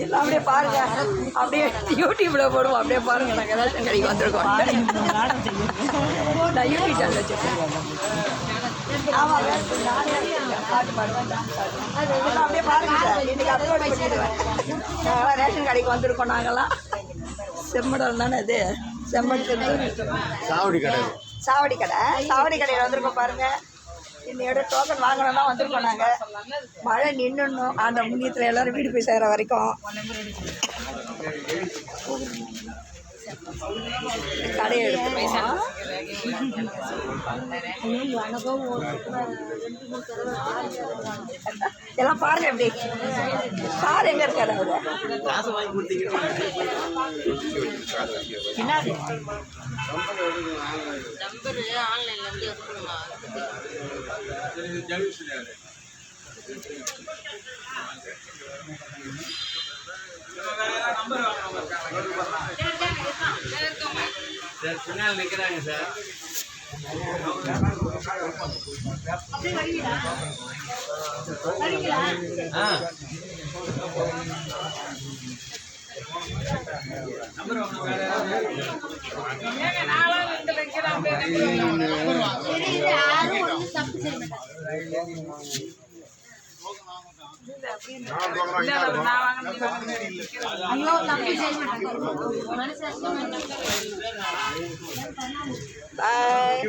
எல்லாம் அப்படியே பாருங்க, அப்படியே யூடியூப்ல போடுவோம். அப்படியே பாருங்க, நாங்கள் ரேஷன் கடைக்கு வந்திருக்கோம். நான் யூடியூப் சேனல் வச்சுருக்கேன். ஆமாம், அப்படியே பாருங்க சார். இன்னைக்கு அப்லோட் பண்ணிடுவேன். நாங்களாம் ரேஷன் கடைக்கு வந்திருக்கோம். நாங்களாம் செம்மடம் தானே இது, செம்மடத்து சாவடி கடையில் வந்திருக்கோம். பாருங்க, இன்னையோட டோக்கன் வாங்கணும்னா வந்திருக்கோம். நாங்கள் மழை நின்றுணும் அந்த முன்னியத்தில் எல்லோரும் வீடு போய் சேர்கிற வரைக்கும் கடையை எடுத்துக்கோம். எல்லாம் பாருங்க, எப்படி சார் எங்கே இருக்காரு? அவரு என்னது நம்பரு ஆன்லைன்லேருந்து எடுக்கணுமா? பின்னால் நிற்கிறாங்க சார். பாய்.